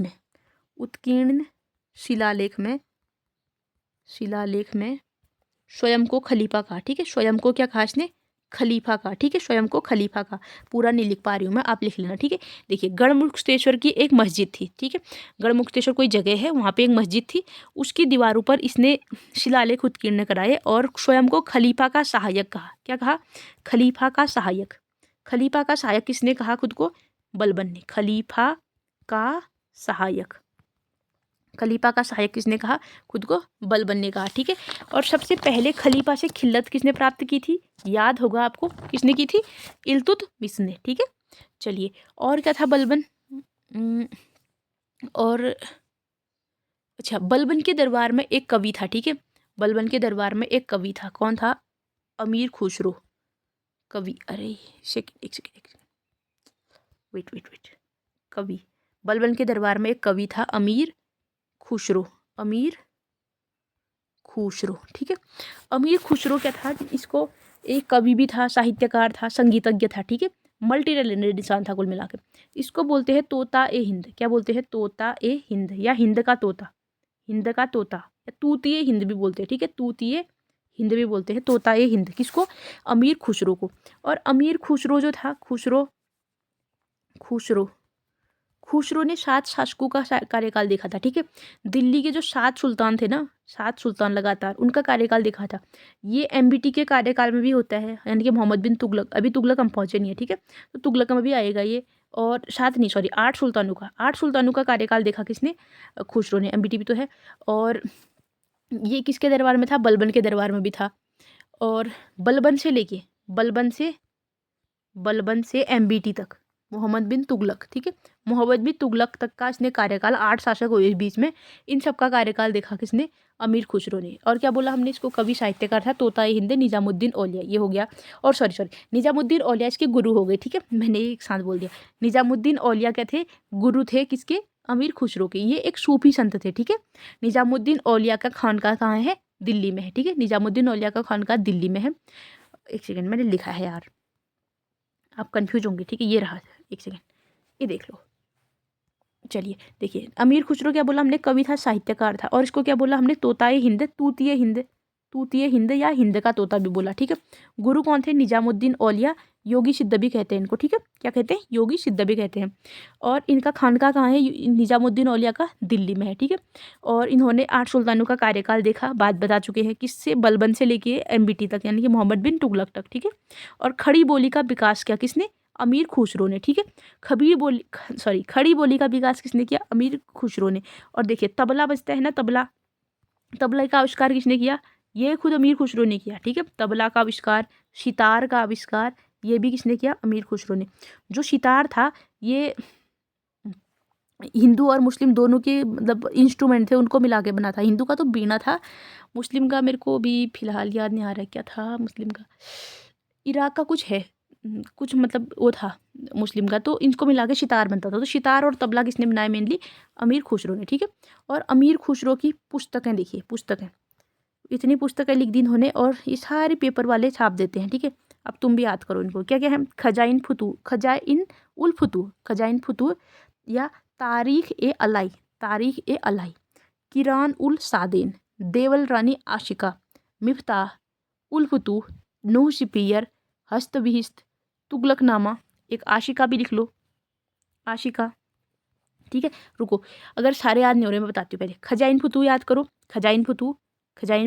में स्वयं को खलीफा कहा। ठीक है, स्वयं को क्या कहा इसने? खलीफा का। ठीक है, स्वयं को खलीफा का। पूरा नहीं लिख पा रही हूँ मैं, आप लिख लेना। ठीक है, देखिए, गढ़मुक्तेश्वर की एक मस्जिद थी। ठीक है, गढ़मुक्तेश्वर कोई जगह है, वहाँ पे एक मस्जिद थी, उसकी दीवारों पर इसने शिलालेख उत्कीर्ण कराए और स्वयं को खलीफा का सहायक कहा। क्या कहा? खलीफा का सहायक। खलीफा का सहायक किसने कहा खुद को? बलबन ने। खलीफा का सहायक किसने कहा खुद को? बलबन ने कहा। ठीक है, और सबसे पहले खलीफा से खिल्लत किसने प्राप्त की थी? याद होगा आपको, किसने की थी? इल्तुतमिश ने। ठीक है, चलिए, और क्या था बलबन? और अच्छा, बलबन के दरबार में एक कवि था। ठीक है, बलबन के दरबार में एक कवि था। कौन था? अमीर खुसरो कवि। अरे एक सेकंड, वेट। कवि, बलबन के दरबार में एक कवि था, अमीर खुसरो। ठीक है, अमीर खुसरो क्या था? इसको एक कवि भी था, साहित्यकार था, संगीतज्ञ था। ठीक है, मल्टी टैलेंटेड इंसान था कुल मिला के। इसको बोलते हैं तोता ए हिंद। क्या बोलते हैं? तोता ए हिंद, या हिंद का तोता, या तूतीय हिंद भी बोलते हैं। ठीक है, तूतीय हिंद भी बोलते हैं, तोता ए हिंद। किसको? अमीर खुसरो को। और अमीर खुसरो जो था, खुसरो ने 7 शासकों का कार्यकाल देखा था। ठीक है, दिल्ली के जो 7 सुल्तान थे ना, 7 सुल्तान लगातार, उनका कार्यकाल देखा था। ये एमबीटी के कार्यकाल में भी होता है, यानी कि मोहम्मद बिन तुगलक। अभी तुगलक हम पहुंचे नहीं है। ठीक है, तो तुगलक में भी आएगा ये। और 8 सुल्तानों का कार्यकाल देखा किसने? खुसरो ने। एमबीटी भी तो है। और ये किसके दरबार में था? बलबन के दरबार में भी था। और बलबन से एमबीटी तक, मोहम्मद बिन तुगलक। ठीक है, मोहम्मद बिन तुगलक तक का इसने कार्यकाल, 8 शासक हुए इस बीच में, इन सब का कार्यकाल देखा किसने? अमीर खुसरो ने। और क्या बोला हमने? इसको कवि साहित्यकार था, तोता ए हिंद, निजामुद्दीन औलिया। ये हो गया। और सॉरी, निजामुद्दीन औलिया इसके गुरु हो गए। ठीक है, मैंने एक साथ बोल दिया। निजामुद्दीन औलिया क्या थे? गुरु थे किसके? अमीर खुसरो के। ये एक सूफी संत थे। ठीक है, निजामुद्दीन औलिया का खानका कहाँ है? दिल्ली में है। ठीक है, निजामुद्दीन औलिया का खानका दिल्ली में है। एक सेकेंड, मैंने लिखा है यार, आप कंफ्यूज होंगे। ठीक है, ये रहा, एक सेकेंड, ये देख लो। चलिए, देखिए, अमीर खुसरो क्या बोला हमने? कवि था, साहित्यकार था। और इसको क्या बोला हमने? तोताए हिंद, तूतीय हिंद, या हिंद का तोता भी बोला। ठीक है, गुरु कौन थे? निजामुद्दीन औलिया। योगी सिद्दबी कहते हैं इनको। ठीक है, क्या कहते हैं? योगी सिद्दबी कहते हैं। और इनका खानका कहाँ है? निजामुद्दीन औलिया का दिल्ली में है। ठीक है, और इन्होंने 8 सुल्तानों का कार्यकाल देखा, बात बता चुके हैं। किससे? बलबन से लेके एमबीटी तक, यानी कि मोहम्मद बिन तुगलक तक। ठीक है, और खड़ी बोली का विकास किया किसने? अमीर खुसरो ने, ठीक है। खड़ी बोली का विकास किसने किया? अमीर खुसरो ने। और देखिए तबला बजता है ना, तबला का आविष्कार किसने किया? ये खुद अमीर खुसरो ने किया, ठीक है। तबला का आविष्कार, सितार का आविष्कार, ये भी किसने किया? अमीर खुसरो ने। जो सितार था ये हिंदू और मुस्लिम दोनों के मतलब इंस्ट्रूमेंट थे, उनको मिला के बना था। हिंदू का तो बीना था, मुस्लिम का मेरे को भी फिलहाल याद नहीं आ रहा है क्या था मुस्लिम का, इराक का कुछ है, कुछ मतलब वो था मुस्लिम का। तो इनको मिला के सितार बनता था। तो सितार और तबला किसने बनाया? मेनली अमीर खुसरो ने, ठीक है। और अमीर खुसरो की पुस्तकें देखिए, पुस्तकें इतनी पुस्तकें लिख दी इन्होंने और ये सारे पेपर वाले छाप देते हैं, ठीक है। अब तुम भी याद करो इनको, क्या क्या है? खजाइन फुतूह या तारीख ए अलाई, किरान उल सादेन, देवल रानी आशिका, मिफ्ताह उल फुतूह, नूह शिपियर, हस्तबिहिस्त, तुगलकनामा। एक आशिका भी लिख लो, आशिका, ठीक है। रुको, अगर सारे याद नहीं हो रहे मैं बताती हूँ पहले। खजाइन फुतूह याद करो, खजाइन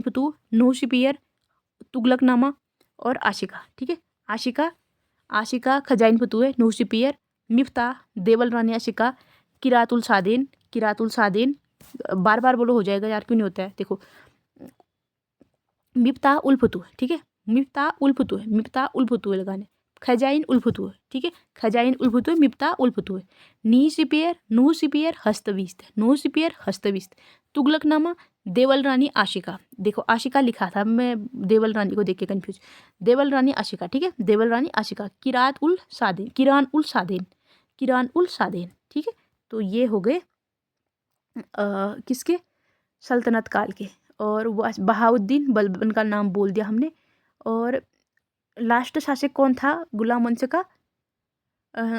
फुतूह, नूह शिपियर, तुगलकनामा और आशिका, ठीक है। आशिका खजाइन फतूह, नूह शिपियर, मिफ्ताह, देवल रानी आशिका, किरातुल सादेन। बार बार बोलो, हो जाएगा यार, क्यों नहीं होता है? देखो, मिफ्ताह उल फतूह, ठीक है। मिफ्ताह उल फतूह लगाने। खजाइन उल फतूह, ठीक है। खजाइन उल फतूह, मिफ्ताह उल फतूह। नूह शिपियर हस्तबिस्त, तुगलकनामा, देवल रानी आशिका। देखो आशिका लिखा था, मैं देवल रानी को देख के कंफ्यूज। देवल रानी आशिका, ठीक है। देवल रानी आशिका, किरान उल सादेन, ठीक है। तो ये हो गए किसके? सल्तनत काल के। और बहाउद्दीन बलबन का नाम बोल दिया हमने। और लास्ट शासक कौन था गुलाम वंश का?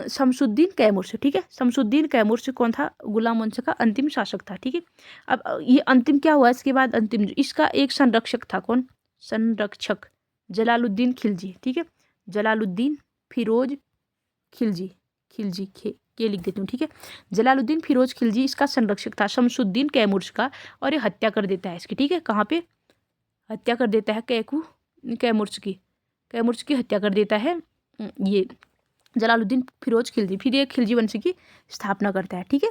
शमसुद्दीन कैमूर, ठीक है। शमसुद्दीन कैमूर कौन था? गुलाम वंश का अंतिम शासक था, ठीक है। अब ये अंतिम क्या हुआ इसके बाद? अंतिम इसका एक संरक्षक था, कौन? संरक्षक जलालुद्दीन खिलजी, ठीक है। जलालुद्दीन फिरोज खिलजी, के लिख देती हूँ, ठीक है। जलालुद्दीन फिरोज खिलजी इसका संरक्षक था, शमसुद्दीन कैमूर का। और ये हत्या कर देता है इसकी, ठीक है। कहाँ पे हत्या कर देता है? कैमूर की हत्या कर देता है ये जलालुद्दीन फिरोज खिलजी। फिर ये खिलजी वंश की स्थापना करता है, ठीक है।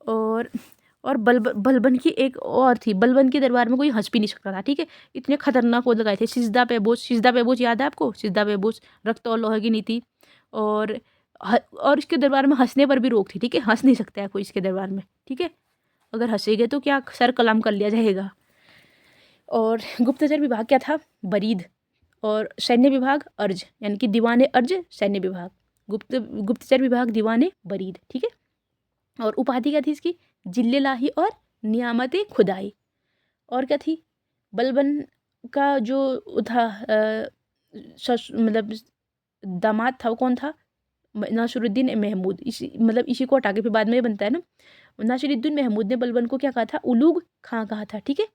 और बलबन की एक और थी, बलबन के दरबार में कोई हंस भी नहीं सकता था, ठीक है। इतने खतरनाक वो लगाए थे। सिजदा पे बोझ याद है आपको? सिजदा पे बोझ, रक्त और लोहे की नीति। और इसके दरबार में हंसने पर भी रोक थी, ठीक है। हंस नहीं सकता है कोई इसके दरबार में, ठीक है। अगर हंसेगे तो क्या सर कलम कर लिया जाएगा। और गुप्तचर विभाग क्या था? बरीद। और सैन्य विभाग अर्ज, यानी कि दीवाने अर्ज सैन्य विभाग। गुप्तचर विभाग दीवाने बरीद, ठीक है। और उपाधि क्या थी इसकी? जिल्ले लाही और नियामत खुदाई। और क्या थी? बलबन का जो था मतलब दामाद था, वो कौन था? नासिरुद्दीन महमूद। इसी को हटा के फिर बाद में बनता है ना। नासिरुद्दीन महमूद ने बलबन को क्या कहा था? उलूग खां कहा था, ठीक है।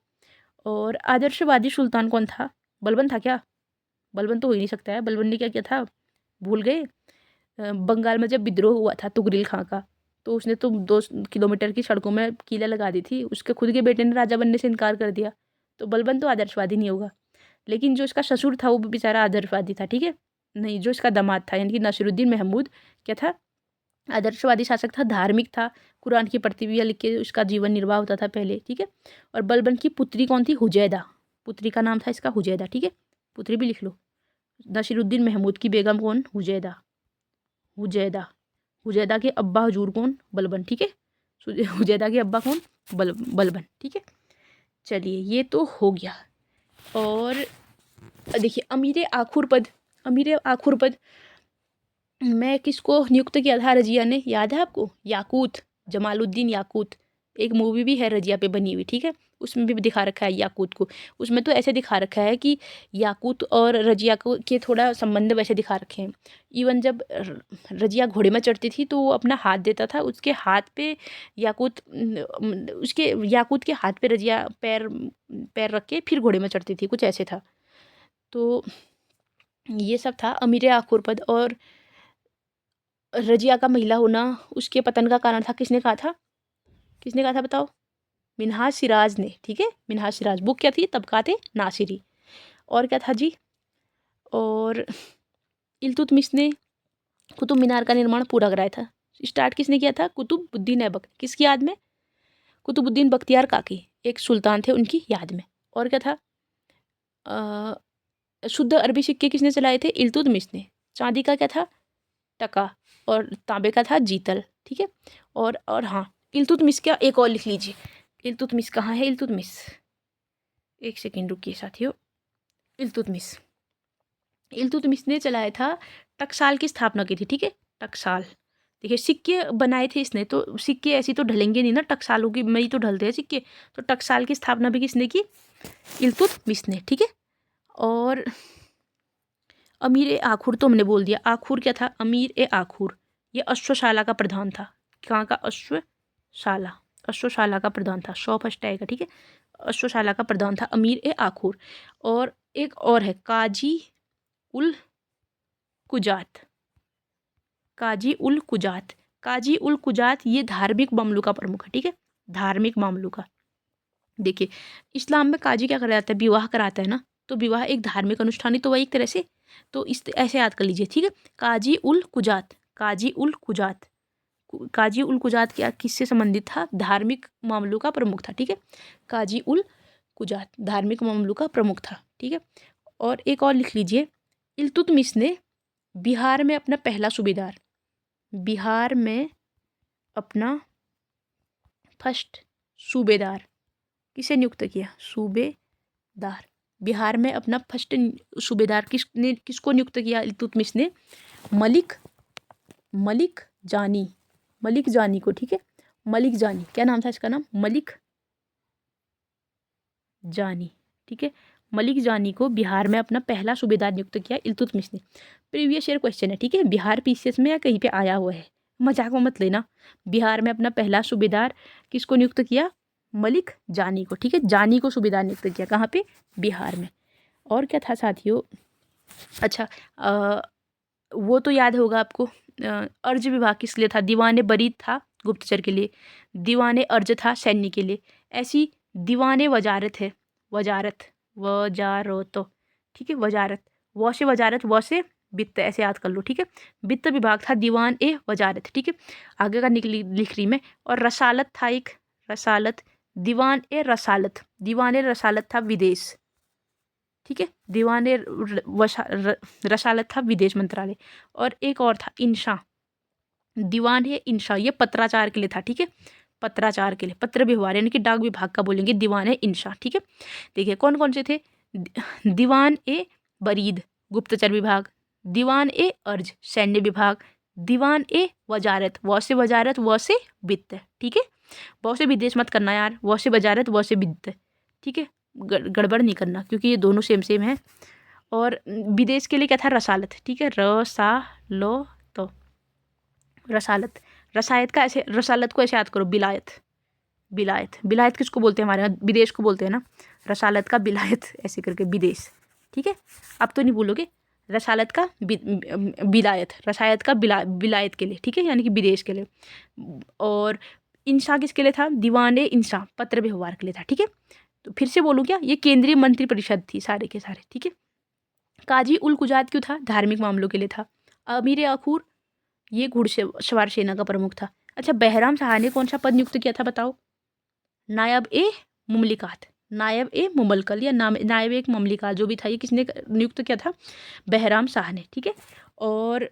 और आदर्शवादी सुल्तान कौन था? बलबन था क्या? बलबन तो हो ही नहीं सकता है। बलबन ने क्या किया था? भूल गए? बंगाल में जब विद्रोह हुआ था तुगरिल खां का, तो उसने तो 2 किलोमीटर की सड़कों में कीला लगा दी थी। उसके खुद के बेटे ने राजा बनने से इनकार कर दिया। तो बलबन तो आदर्शवादी नहीं होगा। लेकिन जो इसका ससुर था वो बेचारा आदर्शवादी था, ठीक है। नहीं, जो इसका दामाद था यानी कि नासिरुद्दीन महमूद क्या था? आदर्शवादी शासक था, धार्मिक था। कुरान की प्रतिविया लिख के उसका जीवन निर्वाह होता था पहले, ठीक है। और बलबन की पुत्री कौन थी? हुजैदा। पुत्री का नाम था इसका हुजैदा, ठीक है। पुत्री भी लिख लो। नासिरुद्दीन महमूद की बेगम कौन? हुजैदा के अब्बा हजूर कौन? बलबन, ठीक है। हुजैदा के अब्बा कौन? बलबन, ठीक है। चलिए ये तो हो गया। और देखिए अमीर आखुर पद मैं किसको नियुक्त किया था रजिया ने? याद है आपको? याकूत, जमालुद्दीन याकूत। एक मूवी भी है रजिया पे बनी हुई, ठीक है। उसमें भी दिखा रखा है याकूत को। उसमें तो ऐसे दिखा रखा है कि याकूत और रजिया को के थोड़ा संबंध वैसे दिखा रखे हैं। इवन जब रजिया घोड़े में चढ़ती थी तो वो अपना हाथ देता था, उसके हाथ पे याकूत के हाथ पे रजिया पैर रख के फिर घोड़े में चढ़ती थी, कुछ ऐसे था। तो ये सब था अमीर आखुर पद। और रजिया का महिला होना उसके पतन का कारण था, किसने कहा था बताओ? मिन्हाज सिराज ने, ठीक है। मिन्हाज सिराज। बुक क्या थी? तबकाते नासिरी। और क्या था जी? और इल्तुतमिश ने कुतुब मीनार का निर्माण पूरा कराया था। स्टार्ट किसने किया था? कुतुबुद्दीन ऐबक। किसकी याद में? कुतुबुद्दीन बख्तियार काकी, एक सुल्तान थे, उनकी याद में। और क्या था? शुद्ध अरबी सिक्के किसने चलाए थे? इल्तुतमिश ने। चांदी का क्या था? टका। और तांबे का था जीतल। ठीक है। और हाँ, इल्तुतमिश का एक और लिख लीजिए। इल्तुतमिश कहाँ है? इल्तुतमिश, एक सेकेंड रुकिए साथियों। इल्तुतमिश, इल्तुतमिश ने चलाया था, टकसाल की स्थापना की थी। ठीक है, टकसाल। देखिए सिक्के बनाए थे इसने, तो सिक्के ऐसी तो ढलेंगे नहीं ना, टकसालों की में ही तो ढलते हैं सिक्के। तो टकसाल की स्थापना भी किसने की? इल्तुतमिश ने। ठीक है। और अमीर ए आखुर तो हमने बोल दिया। आखुर क्या था? अमीर ए आखुर, ये अश्वशाला का प्रधान था। कहाँ का? अश्वशाला, अश्वशाला का प्रधान था। शौ फर्स्ट आएगा। ठीक है, अश्वशाला का प्रधान था अमीर ए आखुर। और एक और है काजी उल कुजात, काजी उल कुजात। काजी उल कुजात ये धार्मिक मामलों का प्रमुख है। ठीक है, धार्मिक मामलों का। देखिए इस्लाम में काजी क्या कराता है? विवाह कराता है ना। तो विवाह एक धार्मिक अनुष्ठान ही तो वही एक तरह से। तो इस ऐसे याद कर लीजिए। ठीक है, काजी उल कुजात, काजी उल कुजात। काजी उल कुजात क्या किससे संबंधित था? धार्मिक मामलों का प्रमुख था। ठीक है, काजी उल कुजात धार्मिक मामलों का प्रमुख था। ठीक है। और एक और लिख लीजिए। इल्तुतमिश ने बिहार में अपना पहला सूबेदार, बिहार में अपना फर्स्ट सूबेदार किसे नियुक्त किया? सूबेदार। बिहार में अपना फर्स्ट सूबेदार किसको नियुक्त किया? इल्तुतमिश ने मलिक, मलिक जानी, मलिक जानी को। ठीक है, मलिक जानी, क्या नाम था इसका? नाम मलिक जानी। ठीक है, मलिक जानी को बिहार में अपना पहला सूबेदार नियुक्त किया इल्तुतमिश ने। प्रीवियस ईयर क्वेश्चन है। ठीक है, बिहार पीसीएस में या कहीं पे आया हुआ है, मजाक में मत लेना। बिहार में अपना पहला सूबेदार किसको नियुक्त किया? मलिक जानी को। ठीक है, जानी को सूबेदार नियुक्त किया। कहाँ पे? बिहार में। और क्या था साथियों? अच्छा, वो तो याद होगा आपको। अर्ज विभाग किस लिए था? दीवाने बरीद था गुप्तचर के लिए, दीवाने अर्ज था सैन्य के लिए। ऐसी दीवाने वजारत है, वजारत, वजारत। ठीक है, वजारत, वो से वजारत, वो से वित्त, ऐसे याद कर लो। ठीक है, वित्त विभाग था दीवान ए वजारत। ठीक है, आगे का लिख रही मैं। और रसालत था एक, रसालत, दीवान ए रसालत, दीवान ए रसालत था विदेश। ठीक है, दीवान ए रसालत था विदेश मंत्रालय। और एक और था इंशा, दीवान है इंशा, ये पत्राचार के लिए था। ठीक है, पत्राचार के लिए, पत्र व्यवहार यानी कि डाक विभाग का बोलेंगे, दीवान है इंशा। ठीक है, देखिए कौन कौन से थे? दीवान ए बरीद गुप्तचर विभाग, दीवान ए अर्ज सैन्य विभाग, दीवान ए वजारत, वो से वजारत, वो से वित्त। ठीक है, वो से विदेश मत करना यार, वो से वजारत, वो से वित्त। ठीक है, गड़बड़ नहीं करना क्योंकि ये दोनों सेम सेम है। और विदेश के लिए क्या था? रसालत। ठीक है, रसालो, तो रसालत, रसायत का ऐसे, रसालत को ऐसे याद करो, बिलायत, बिलायत, बिलायत किसको बोलते हैं? हमारे यहाँ विदेश को बोलते हैं ना। रसालत का बिलायत ऐसे करके विदेश। ठीक है, अब तो नहीं बोलोगे। रसालत का बिलायत, रसायत का बिलायत के लिए। ठीक है, यानी कि विदेश के लिए। और इंशा किसके लिए था? दीवाने इंशा पत्र व्यवहार के लिए था। ठीक है, तो फिर से बोलूँ क्या? ये केंद्रीय मंत्रिपरिषद थी सारे के सारे। ठीक है, काजी उल कुजात क्यों था? धार्मिक मामलों के लिए था। अमीर अखूर ये घुड़सवार सेना का प्रमुख था। अच्छा, बहराम साहा ने कौन सा पद नियुक्त किया था बताओ? नायब ए मुमलिकात, नायब ए मुमलकल या नायब एक ममलिकात जो भी था, ये किसने नियुक्त किया था? बहराम शाह ने। ठीक है, और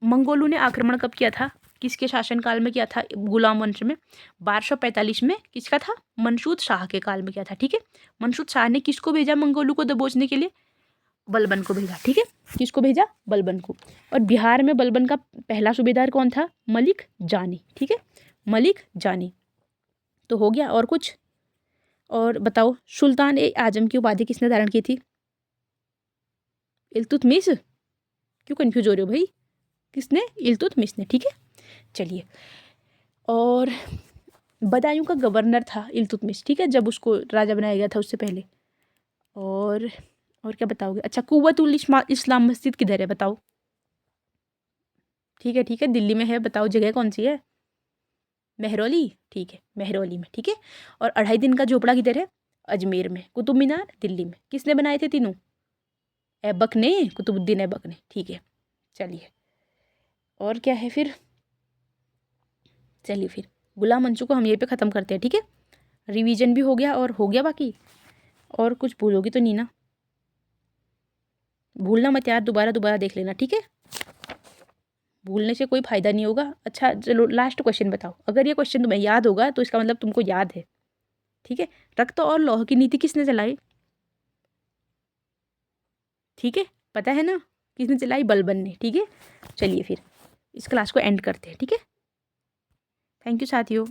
मंगोलों ने आक्रमण कब किया था? किसके शासनकाल में किया था? गुलाम वंश में 1245 में। किसका था? मंसूद शाह के काल में किया था। ठीक है, मंसूद शाह ने किसको भेजा मंगोलों को दबोचने के लिए? बलबन को भेजा। ठीक है, किसको भेजा? बलबन को। और बिहार में बलबन का पहला सूबेदार कौन था? मलिक जानी। ठीक है, मलिक जानी। तो हो गया। और कुछ? और बताओ, सुल्तान ए आजम की उपाधि किसने धारण की थी? इल्तुतमिश। क्यों कंफ्यूज हो रहे हो भाई? किसने? इल्तुतमिश ने। ठीक है, चलिए। और बदायूं का गवर्नर था इल्तुतमिश। ठीक है, जब उसको राजा बनाया गया था उससे पहले। और क्या बताओगे? अच्छा, कुव्वत उल इस्लाम मस्जिद किधर है बताओ? ठीक है, दिल्ली में है। बताओ जगह कौन सी है? महरौली। ठीक है, महरौली में। ठीक है, और 2.5 दिन का झोपड़ा किधर है? अजमेर में। कुतुब मीनार दिल्ली में। किसने बनाए थे तीनों? ऐबक ने, कुतुबुद्दीन ऐबक ने। ठीक है, चलिए। और क्या है फिर, चलिए फिर गुलाम मंशू को हम यहीं पे ख़त्म करते हैं, ठीक है। रिवीजन भी हो गया और हो गया बाकी, और कुछ भूलोगी तो नहीं ना, भूलना मत यार, दोबारा दोबारा देख लेना, ठीक है। भूलने से कोई फ़ायदा नहीं होगा। अच्छा चलो लास्ट क्वेश्चन बताओ, अगर ये क्वेश्चन तुम्हें याद होगा तो इसका मतलब तुमको याद है, ठीक है। रक्त और लौह की नीति किसने चलाई, ठीक है, पता है ना किसने चलाई, बलबन ने, ठीक है। चलिए फिर इस क्लास को एंड करते हैं, ठीक है। थैंक यू साथियों।